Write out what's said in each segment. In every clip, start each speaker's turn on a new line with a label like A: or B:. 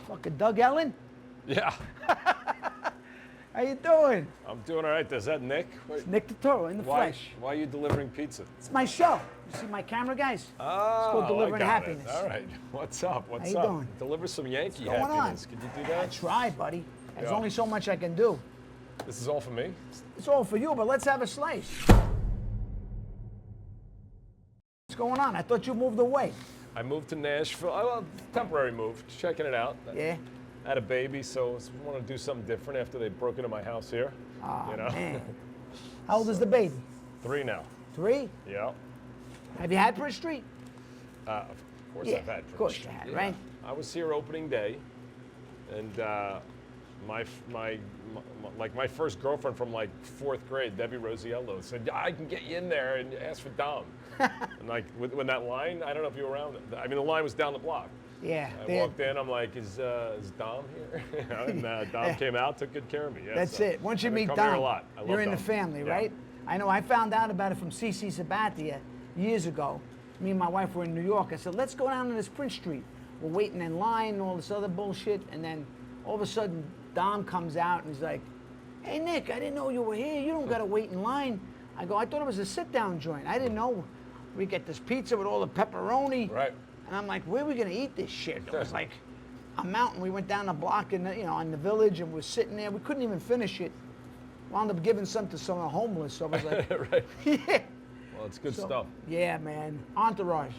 A: Fucking Doug Ellin?
B: Yeah.
A: How you doing?
B: I'm doing all right. Is that Nick?
A: It's Nick Turturro in the flesh.
B: Why are you delivering pizza?
A: It's my show. You see my camera, guys?
B: Oh,
A: it's called Delivering
B: I got
A: Happiness.
B: It. All right. What's up? What's
A: How you
B: up?
A: doing?
B: Deliver some Yankee
A: What's going
B: happiness.
A: on?
B: Could you do that?
A: I try, buddy. There's
B: Yeah.
A: only so much I can do.
B: This is all for me?
A: It's all for you, but let's have a slice. What's going on? I thought you moved away.
B: I moved to Nashville. Well, temporary move. Just checking it out.
A: Yeah?
B: I had a baby, so I want to do something different after they broke into my house here.
A: Oh,
B: you know?
A: man. How old is the baby?
B: 3 now.
A: 3?
B: Yeah.
A: Have you had Prince Street?
B: Of course
A: Yeah,
B: I've had.
A: of course you had, right?
B: I was here opening day, and my first girlfriend from like 4th grade, Debbie Rosiello, said, I can get you in there and ask for Dom. And like when that line, I don't know if you were around. I mean, the line was down the block.
A: Yeah.
B: I walked in, I'm like, is Dom here? You know, and Dom came out, took good care of me. Yeah,
A: That's it. Once you meet
B: come
A: Dom,
B: here a lot. I love
A: you're in
B: Dom.
A: the family,
B: Yeah.
A: right? I know. I found out about it from CC Sabathia years ago. Me and my wife were in New York. I said, let's go down to this Prince Street. We're waiting in line and all this other bullshit. And then all of a sudden, Dom comes out and he's like, hey, Nick, I didn't know you were here. You don't got to wait in line. I go, I thought it was a sit-down joint. I didn't know. We get this pizza with all the pepperoni.
B: Right.
A: And I'm like, where are we going to eat this shit? It was like a mountain. We went down the block in the village and we're sitting there. We couldn't even finish it. Wound up giving some to some homeless. So I was like,
B: right.
A: yeah.
B: Well, it's good stuff.
A: Yeah, man. Entourage.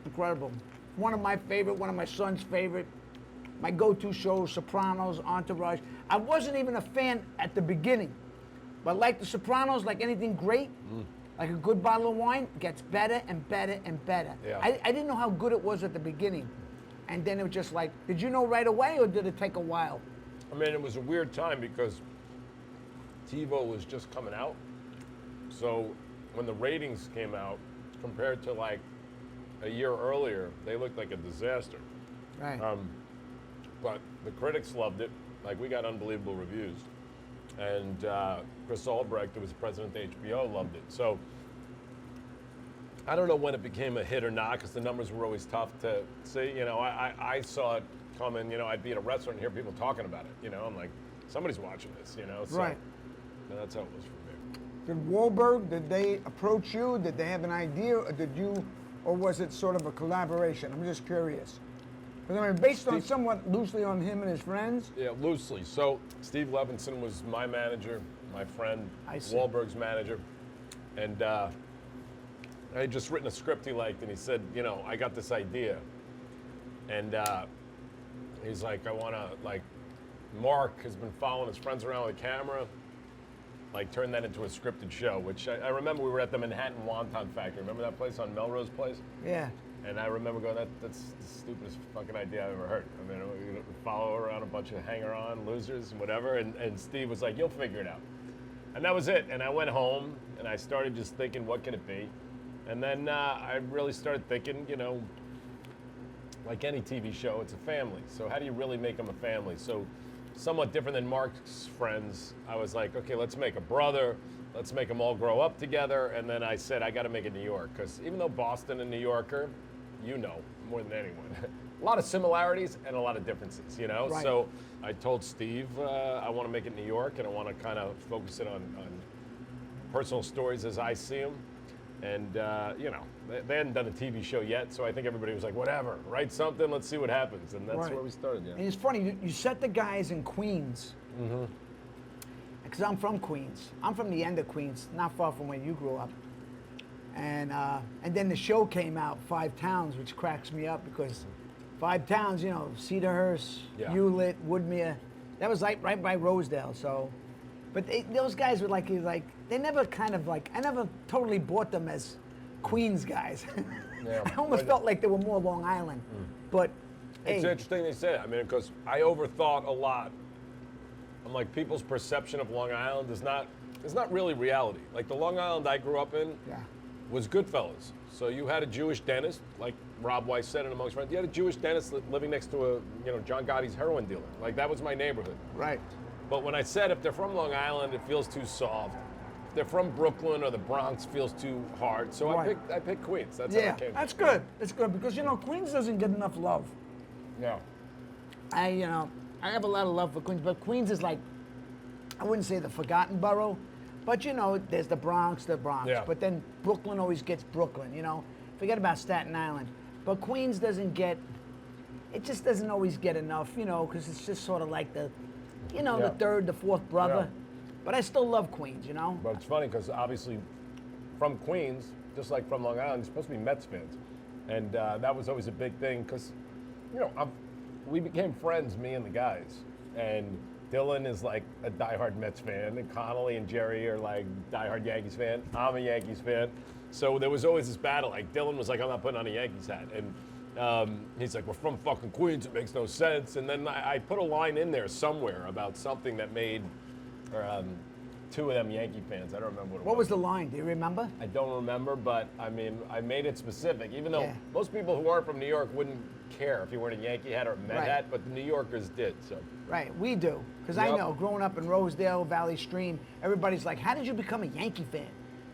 A: Incredible. One of my favorite, one of my son's favorite. My go-to shows, Sopranos, Entourage. I wasn't even a fan at the beginning. But like the Sopranos, like anything great, like a good bottle of wine, gets better and better and better.
B: Yeah.
A: I didn't know how good it was at the beginning. And then it was just like, did you know right away or did it take a while?
B: I mean, it was a weird time because TiVo was just coming out. So when the ratings came out, compared to like a year earlier, they looked like a disaster.
A: Right.
B: But the critics loved it. Like, we got unbelievable reviews. And Chris Albrecht, who was president of HBO, loved it. So I don't know when it became a hit or not, because the numbers were always tough to see. You know, I saw it coming. You know, I'd be at a restaurant and hear people talking about it. You know, I'm like, somebody's watching this, you know? So,
A: Right.
B: That's how it was for me.
C: Did Wahlberg, did they approach you? Did they have an idea, or was it sort of a collaboration? I'm just curious. Because I mean, based on somewhat loosely on him and his friends.
B: Yeah, loosely. So Steve Levinson was my manager, my friend,
A: I see.
B: Wahlberg's manager. And I had just written a script he liked, and he said, you know, I got this idea. And he's like, I want to, like, Mark has been following his friends around with a camera, like, turn that into a scripted show, which I remember we were at the Manhattan Wonton Factory. Remember that place on Melrose Place?
A: Yeah.
B: And I remember going, that's the stupidest fucking idea I've ever heard. I mean, we follow around a bunch of hanger-on losers and whatever, and Steve was like, you'll figure it out. And that was it. And I went home, and I started just thinking, what could it be? And then I really started thinking, you know, like any TV show, it's a family. So how do you really make them a family? So somewhat different than Mark's friends, I was like, okay, let's make a brother. Let's make them all grow up together. And then I said, I got to make it New York. Because even though Boston and New Yorker, you know, more than anyone, a lot of similarities and a lot of differences, you know?
A: Right.
B: So I told Steve, I want to make it New York, and I want to kind of focus it on personal stories as I see them. And, you know, they hadn't done a TV show yet, so I think everybody was like, whatever, write something, let's see what happens. And that's
A: Right.
B: where we started, yeah.
A: And it's funny, you set the guys in Queens. Because I'm from Queens. I'm from the end of Queens, not far from where you grew up. And then the show came out, 5 Towns, which cracks me up because 5 Towns, you know, Cedarhurst,
B: Yeah.
A: Hewlett, Woodmere, that was like right by Rosedale. So, but those guys were like they never kind of like, I never totally bought them as Queens guys.
B: Yeah.
A: I almost felt like they were more Long Island. But
B: It's
A: hey,
B: interesting they say that. I mean, because I overthought a lot. I'm like, people's perception of Long Island is not really reality. Like, the Long Island I grew up in
A: yeah,
B: was Goodfellas. So you had a Jewish dentist, like Rob Weiss said in Amongst Friends. You had a Jewish dentist living next to John Gotti's heroin dealer. Like, that was my neighborhood.
A: right.
B: But when I said if they're from Long Island, it feels too soft. If they're from Brooklyn or the Bronx, feels too hard. So
A: Right.
B: I picked Queens. That's how
A: Yeah,
B: it came.
A: that's good. That's good because, you know, Queens doesn't get enough love.
B: Yeah.
A: I have a lot of love for Queens, but Queens is like, I wouldn't say the forgotten borough, but there's the Bronx.
B: Yeah.
A: But then Brooklyn always gets Brooklyn, Forget about Staten Island. But Queens it just doesn't always get enough, because it's just sort of like the third, the fourth brother.
B: Yeah.
A: But I still love Queens,
B: But it's funny because obviously from Queens, just like from Long Island, you're supposed to be Mets fans. And that was always a big thing because, we became friends, me and the guys. And Dylan is like a diehard Mets fan, and Connolly and Jerry are like diehard Yankees fan. I'm a Yankees fan. So there was always this battle. Like Dylan was like, I'm not putting on a Yankees hat. And he's like, we're from fucking Queens, it makes no sense. And then I put a line in there somewhere about something that made two of them Yankee fans. I don't remember what it was.
A: What was the line? Do you remember?
B: I don't remember, but I mean, I made it specific, even though
A: Yeah.
B: most people who aren't from New York wouldn't care if you weren't a Yankee hat or a Met
A: Right.
B: hat, but the New Yorkers did. So
A: Right, we do. Because I
B: Yep.
A: know, growing up in Rosedale, Valley Stream, everybody's like, how did you become a Yankee fan?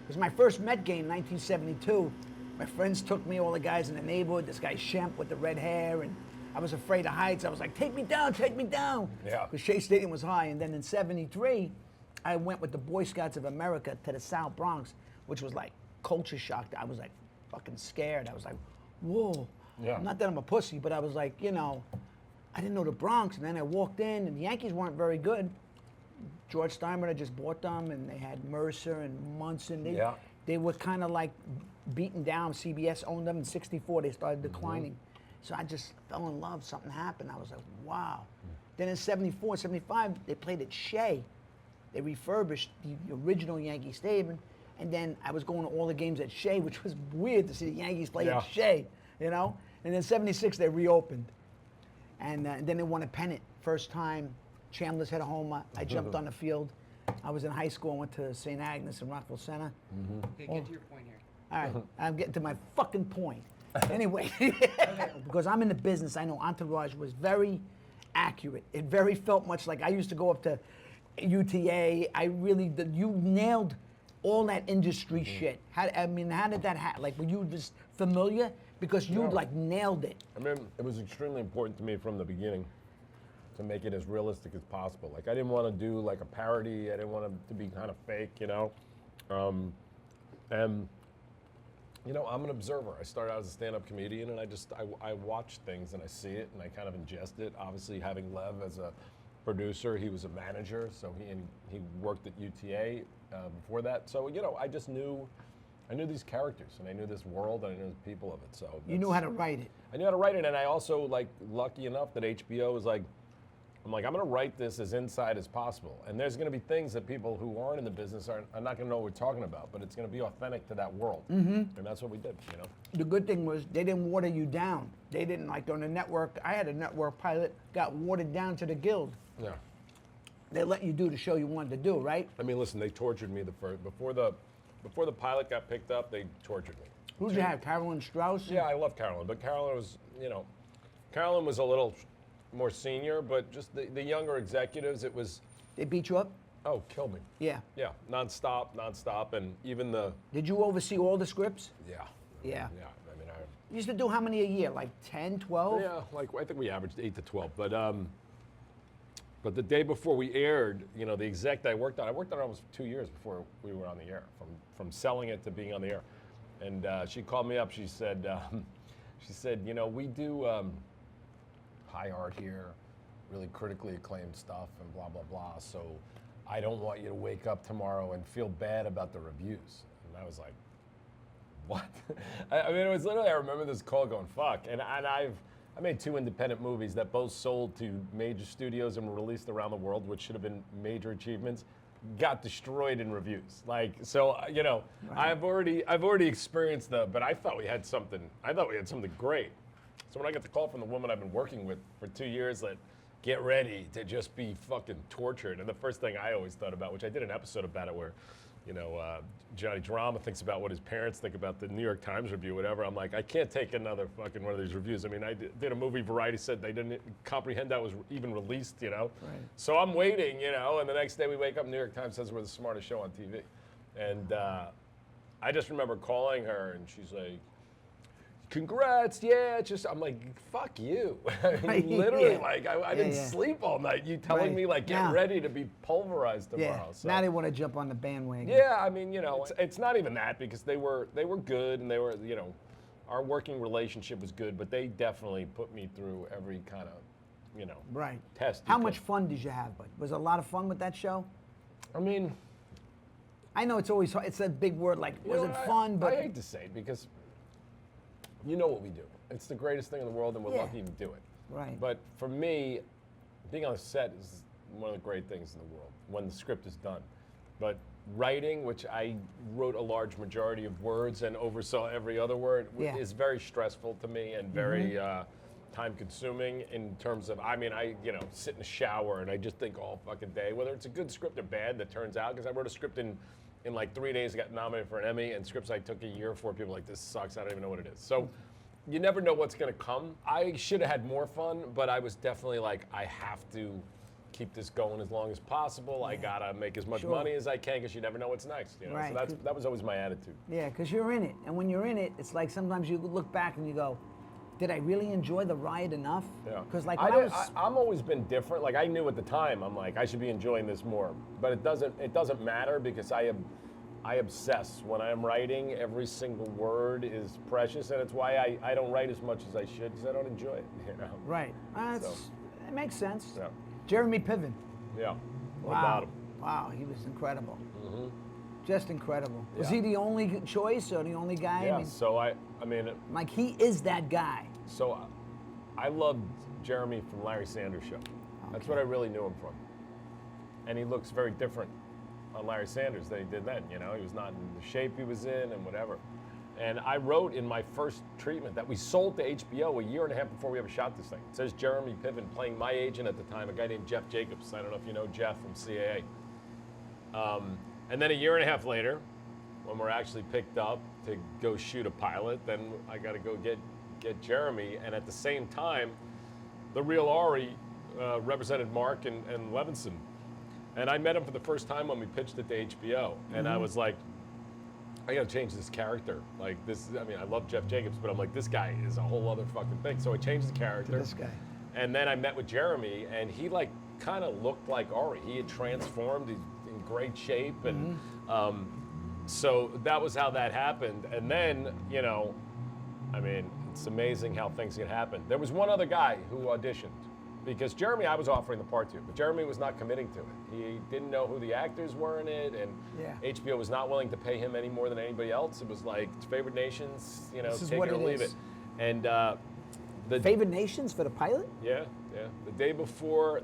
A: Because my first Met game, 1972, my friends took me, all the guys in the neighborhood, this guy Shemp with the red hair, and I was afraid of heights. I was like, take me down, take me down.
B: Yeah.
A: Because Shea Stadium was high. And then in 73, I went with the Boy Scouts of America to the South Bronx, which was like culture shock. I was like fucking scared. I was like, whoa.
B: Yeah.
A: Not that I'm a pussy, but I was like, I didn't know the Bronx. And then I walked in, and the Yankees weren't very good. George Steinbrenner just bought them, and they had Mercer and Munson.
B: Yeah.
A: They were kind of like beaten down. CBS owned them in 64. They started declining. So I just fell in love. Something happened. I was like, wow. Then in 74, 75, they played at Shea. They refurbished the original Yankee Stadium. And then I was going to all the games at Shea, which was weird to see the Yankees play
B: Yeah.
A: at Shea, And then 76, they reopened. And then they won a pennant. First time, Chandler's hit a homer. I jumped on the field. I was in high school. I went to St. Agnes in Rockville Center.
D: Okay, get to your point here.
A: All right, I'm getting to my fucking point. Anyway, because I'm in the business, I know Entourage was very accurate. It very felt much like I used to go up to UTA. You nailed all that industry shit. How did that happen? Like, were you just familiar? Because you nailed it.
B: I mean, it was extremely important to me from the beginning to make it as realistic as possible. Like, I didn't want to do like a parody. I didn't want it to be kind of fake, I'm an observer. I started out as a stand-up comedian, and I watch things and I see it and I kind of ingest it. Obviously, having Lev as a producer, he was a manager, so he worked at UTA before that. So I just knew. I knew these characters, and I knew this world, and I knew the people of it. So
A: You knew how to write it.
B: I knew how to write it, and I also lucky enough that HBO was like, I'm going to write this as inside as possible, and there's going to be things that people who aren't in the business are not going to know what we're talking about, but it's going to be authentic to that world, and that's what we did.
A: The good thing was they didn't water you down. They didn't, like on the network. I had a network pilot, got watered down to the guild.
B: Yeah.
A: They let you do the show you wanted to do, right?
B: I mean, listen, they tortured me before the pilot got picked up. They tortured me.
A: Who'd you have, Carolyn Strauss?
B: Yeah, I love Carolyn, but Carolyn was, Carolyn was a little more senior, but just the younger executives, it was,
A: They beat you up?
B: oh, kill me.
A: Yeah.
B: Yeah, nonstop, and even
A: Did you oversee all the scripts?
B: yeah.
A: Yeah.
B: Yeah, I mean,
A: You used to do how many a year? Like 10, 12?
B: yeah, I think we averaged 8 to 12, but the day before we aired, the exec that I worked on almost 2 years before we were on the air, from selling it to being on the air, and she called me up. She said, we do high art here, really critically acclaimed stuff, and blah blah blah. So I don't want you to wake up tomorrow and feel bad about the reviews. And I was like, what? I mean, it was literally, I remember this call going, fuck. And I made 2 independent movies that both sold to major studios and were released around the world, which should have been major achievements, got destroyed in reviews. Right. I've already experienced but I thought we had something great. So when I get the call from the woman I've been working with for 2 years that get ready to just be fucking tortured, and the first thing I always thought about, which I did an episode about it where, Johnny Drama thinks about what his parents think about the New York Times review, whatever. I'm like, I can't take another fucking one of these reviews. I mean, I did a movie, Variety said they didn't comprehend that was even released,
A: Right.
B: So I'm waiting, and the next day we wake up, New York Times says we're the smartest show on TV. And I just remember calling her, and she's like, congrats, yeah. Just I'm like, fuck you.
A: Right,
B: Literally,
A: yeah.
B: like I didn't
A: yeah.
B: sleep all night. You telling
A: Right.
B: me like get
A: Now-
B: ready to be pulverized
A: Yeah.
B: tomorrow. So.
A: Now they want to jump on the bandwagon.
B: Yeah, I mean, it's not even that because they were good and they were, our working relationship was good, but they definitely put me through every kind of,
A: Right.
B: test.
A: How much fun did you have? But was it a lot of fun with that show?
B: I mean,
A: I know it's always it's a big word. Like, was it fun?
B: I
A: But
B: hate to say it because you know what we do. It's the greatest thing in the world, and we're
A: Yeah.
B: lucky to do it.
A: right.
B: But for me, being on a set is one of the great things in the world when the script is done. But writing, which I wrote a large majority of words and oversaw every other word,
A: Yeah.
B: is very stressful to me and very time consuming in terms of, I sit in the shower and I just think all fucking day, whether it's a good script or bad that turns out, because I wrote a script in like 3 days, I got nominated for an Emmy, and scripts I took a year for, people are like, this sucks, I don't even know what it is. So you never know what's gonna come. I should have had more fun, but I was definitely like, I have to keep this going as long as possible. I gotta make as much
A: Sure.
B: money as I can, because you never know what's next.
A: Right.
B: So that was always my attitude.
A: Yeah, because you're in it, and when you're in it, it's like sometimes you look back and you go, "Did I really enjoy the ride enough?"
B: Yeah.
A: Because like
B: I
A: when I
B: did-
A: was,
B: I'm always been different. Like I knew at the time, I'm like, I should be enjoying this more. But it doesn't matter because I obsess when I'm writing. Every single word is precious, and it's why I don't write as much as I should, because I don't enjoy it.
A: right,
B: So.
A: it makes sense.
B: Yeah.
A: Jeremy Piven.
B: Yeah. What
A: Wow,
B: about him?
A: wow, he was incredible. Just incredible. Was
B: Yeah.
A: he the only choice or the only guy?
B: Yeah.
A: I mean,
B: So I mean,
A: like he is that guy.
B: so I loved Jeremy from Larry Sanders Show. That's what I really knew him from. And he looks very different on Larry Sanders than he did then. He was not in the shape he was in and whatever. And I wrote in my first treatment that we sold to HBO a year and a half before we ever shot this thing. It says Jeremy Piven playing my agent at the time, a guy named Jeff Jacobs. I don't know if you know Jeff from CAA. And then a year and a half later, when we're actually picked up to go shoot a pilot, then I got to go get Jeremy. And at the same time, the real Ari represented Mark and Levinson. And I met him for the first time when we pitched it to HBO. And I was like, I gotta change this character. Like this, I love Jeff Jacobs, but I'm like, this guy is a whole other fucking thing. So I changed the character.
A: This guy.
B: And then I met with Jeremy, and he like kind of looked like Ari. He had transformed. He's in great shape, and so that was how that happened. And then, it's amazing how things can happen. There was one other guy who auditioned, because Jeremy I was offering the part to, but Jeremy was not committing to it. He didn't know who the actors were in it, and
A: Yeah.
B: HBO was not willing to pay him any more than anybody else. It was like it's favored nations,
A: This is
B: take
A: what
B: it or
A: it
B: leave
A: is.
B: it. And the
A: Favored nations for the pilot?
B: yeah. The day before,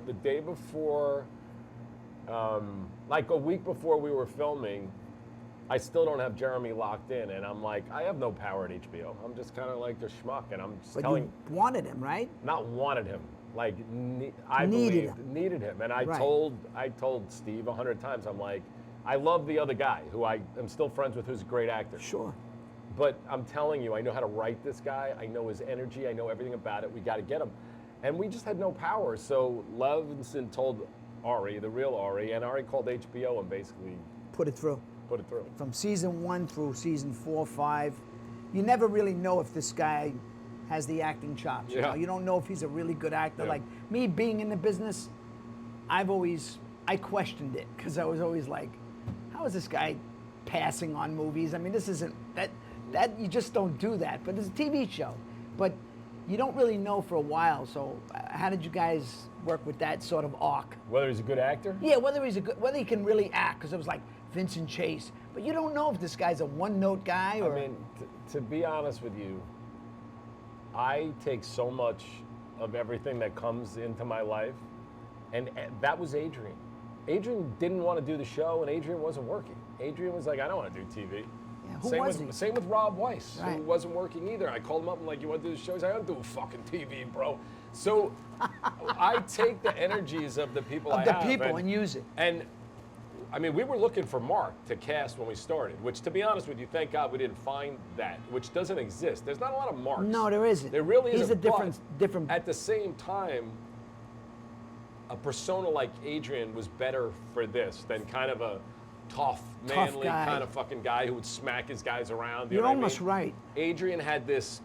B: like a week before we were filming, I still don't have Jeremy locked in, and I'm like, I have no power at HBO. I'm just kind of like a schmuck, and I'm just
A: But
B: telling,
A: you wanted him, right?
B: not wanted him, like I
A: Needed
B: believed needed him, and I
A: Right.
B: told Steve 100 times, I'm like, I love the other guy who I am still friends with, who's a great actor.
A: Sure.
B: But I'm telling you, I know how to write this guy. I know his energy. I know everything about it. We got to get him. And we just had no power. So Levinson told Ari, the real Ari, and Ari called HBO and basically
A: Put it through.
B: put it through.
A: From season 1 through season 4, 5, you never really know if this guy has the acting chops. You
B: Yeah.
A: know? You don't know if he's a really good actor.
B: Yeah.
A: Like me being in the business, I questioned it because I was always like, how is this guy passing on movies? I mean, this isn't that you just don't do that. But it's a TV show. But you don't really know for a while. So how did you guys work with that sort of arc?
B: Whether he's a good actor?
A: Yeah, whether he can really act, because it was like Vincent Chase. But you don't know if this guy's a one-note guy or.
B: I mean, to be honest with you, I take so much of everything that comes into my life, and that was Adrian. Adrian didn't want to do the show, and Adrian wasn't working. Adrian was like, I don't want to do TV.
A: Yeah, who was he?
B: Same with Rob Weiss,
A: Right.
B: who wasn't working either. I called him up and like, you want to do the show? He's like, I don't do fucking TV, bro. So I take the energies of the people
A: Of
B: I
A: the
B: have
A: people and use it.
B: And I mean, we were looking for Mark to cast when we started, which, to be honest with you, thank God we didn't find that, which doesn't exist. There's not a lot of Marks.
A: No, there isn't.
B: There really
A: He's
B: isn't.
A: a different.
B: At the same time, a persona like Adrian was better for this than kind of a tough, manly
A: guy.
B: kind of fucking guy who would smack his guys around. You
A: You're
B: know what I
A: almost
B: mean?
A: right.
B: Adrian had this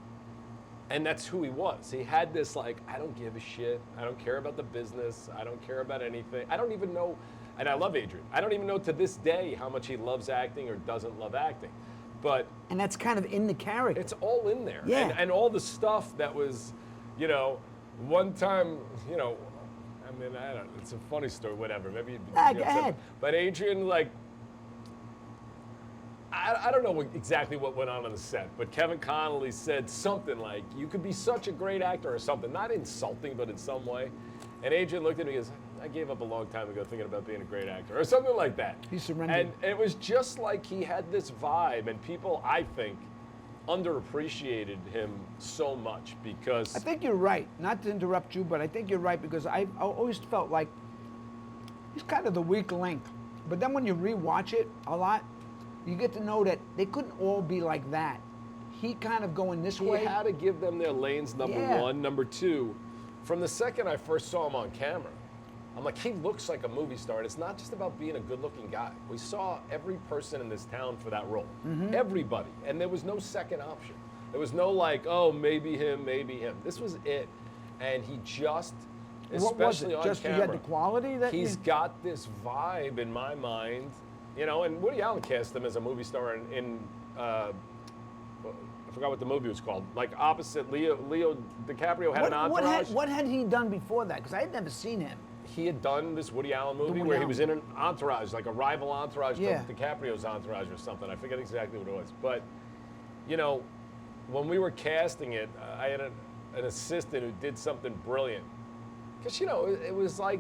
B: And that's who he was. He had this like, I don't give a shit. I don't care about the business. I don't care about anything. I don't even know, and I love Adrian. I don't even know to this day how much he loves acting or doesn't love acting. But
A: And that's kind of in the character.
B: it's all in there.
A: Yeah.
B: And all the stuff that was, you know, one time, you know, I mean, I don't know, it's a funny story, whatever. Maybe you'd be
A: Go
B: upset.
A: ahead.
B: But Adrian, like, I don't know exactly what went on the set, but Kevin Connolly said something like, you could be such a great actor or something, not insulting, but in some way. And Adrian looked at me and goes, I gave up a long time ago thinking about being a great actor, or something like that.
A: He surrendered.
B: And it was just like he had this vibe, and people, I think, underappreciated him so much because
A: I think you're right. Not to interrupt you, but I think you're right because I always felt like he's kind of the weak link. But then when you rewatch it a lot, you get to know that they couldn't all be like that. He kind of going this
B: he
A: way.
B: had to give them their lanes, number
A: Yeah.
B: one. Number two, from the second I first saw him on camera, I'm like, he looks like a movie star. And it's not just about being a good-looking guy. We saw every person in this town for that role.
A: Mm-hmm.
B: Everybody. And there was no second option. There was no like, oh, maybe him, maybe him. This was it. And he just,
A: What was
B: especially
A: it?
B: on
A: Just he
B: camera,
A: had the quality that
B: he's got this vibe in my mind, you know, and Woody Allen cast him as a movie star in I forgot what the movie was called. Like opposite Leo DiCaprio had an Entourage.
A: What had he done before that? Because I had never seen him.
B: He had done this Woody Allen movie
A: Woody
B: where he
A: Allen.
B: was in an entourage, like a rival entourage
A: Yeah.
B: to DiCaprio's entourage or something. I forget exactly what it was. But, you know, when we were casting it, I had an assistant who did something brilliant. Because, you know, it was like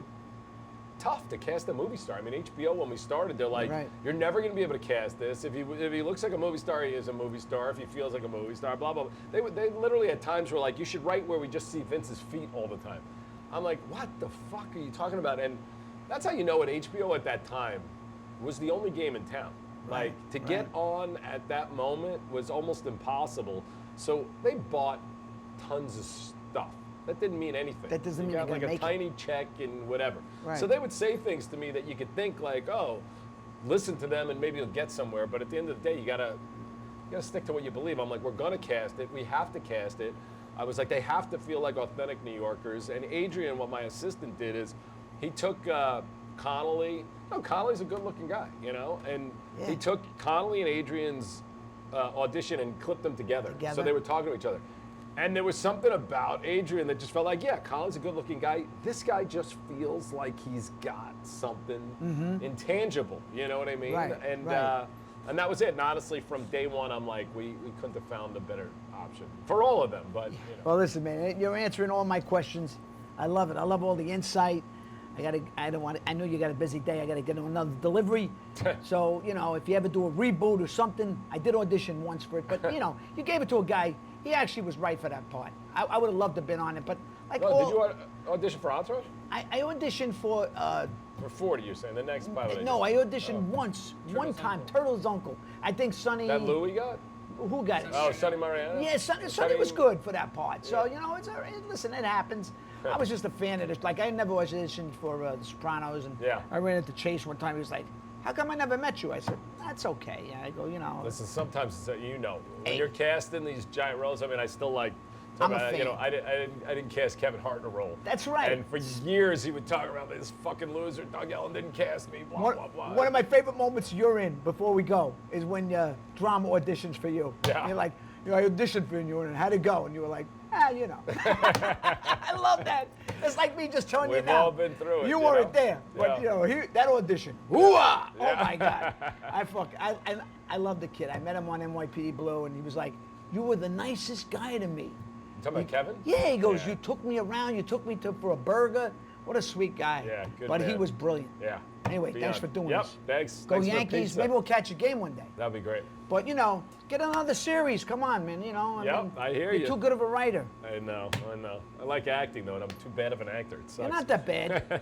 B: tough to cast a movie star. I mean, HBO, when we started, they're like,
A: Right.
B: you're never going to be able to cast this. If he looks like a movie star, he is a movie star. If he feels like a movie star, blah, blah, blah. They literally at times were like, you should write where we just see Vince's feet all the time. I'm like, what the fuck are you talking about? And that's how you know at HBO at that time was the only game in town.
A: Right,
B: Like, to get on at that moment was almost impossible. So they bought tons of stuff. That didn't mean anything.
A: That doesn't
B: You
A: mean
B: got
A: you're
B: like
A: gonna
B: a
A: make it.
B: tiny check and whatever.
A: Right.
B: So they would say things to me that you could think like, oh, listen to them and maybe you'll get somewhere. But at the end of the day, you gotta stick to what you believe. I'm like, we're gonna cast it. We have to cast it. I was like, they have to feel like authentic New Yorkers. And Adrian, what my assistant did is, he took Connolly. No, Connolly's a good-looking guy, you know. And
A: Yeah.
B: he took Connolly and Adrian's audition and clipped them together.
A: Together.
B: So they were talking to each other. And there was something about Adrian that just felt like, yeah, Connolly's a good-looking guy. This guy just feels like he's got something intangible. You know what I mean?
A: Right,
B: And
A: right.
B: and that was it. And honestly, from day one, I'm like, we couldn't have found a better option for all of them. But you know.
A: Well, listen, man, you're answering all my questions. I love it. I love all the insight. I know you got a busy day. I got to get another delivery. So, you know, if you ever do a reboot or something, I did audition once for it, but you know, you gave it to a guy. He actually was right for that part. I would have loved to have been on it, but like
B: Well,
A: all,
B: did you audition for Entourage?
A: I auditioned for.
B: For 40, you're saying, the next pilot.
A: No, I auditioned once, one time. Turtle's uncle. I think Sonny.
B: That Louis got?
A: Who got it?
B: Oh, Sonny Mariano?
A: Yeah, Sonny was good for that part. So, you know, it's all right. Listen, it happens. I was just a fan of this. Like, I never auditioned for The Sopranos. And
B: Yeah.
A: I ran into Chase one time. He was like, how come I never met you? I said, that's okay. I go, you know.
B: Listen, sometimes it's, you know, when
A: Hey.
B: you're casting these giant roles, I mean, I still like,
A: I'm a
B: you know,
A: fan.
B: I didn't cast Kevin Hart in a role.
A: That's right.
B: And for years he would talk about this fucking loser, Doug Ellin didn't cast me, blah,
A: One,
B: blah, blah.
A: one of my favorite moments you're in before we go is when drama auditions for you.
B: Yeah.
A: And you're like, you know, I auditioned for you, and you were in, how'd it go? And you were like, you know. I love that. It's like me just telling you
B: We've
A: now.
B: all been through it,
A: You
B: you
A: weren't
B: know?
A: there, but
B: Yeah.
A: you know, that audition. Hoo-ah! Oh
B: Yeah.
A: my God. I love the kid. I met him on NYPD Blue, and he was like, you were the nicest guy to me.
B: You talking about Kevin?
A: Yeah, he goes,
B: Yeah.
A: you took me around, you took me for a burger. What a sweet guy.
B: Yeah, good
A: But he
B: man.
A: was brilliant.
B: Yeah.
A: Anyway, thanks
B: Beyond.
A: for doing
B: Yep,
A: this.
B: thanks.
A: Go
B: Thanks for the
A: Yankees.
B: pizza.
A: Maybe we'll catch a game one day.
B: That'd be great.
A: But, you know, get another series. Come on, man. You know,
B: Yep, I hear
A: you're
B: you.
A: too good of a writer.
B: I know. I like acting, though, and I'm too bad of an actor. It sucks.
A: You're not that bad.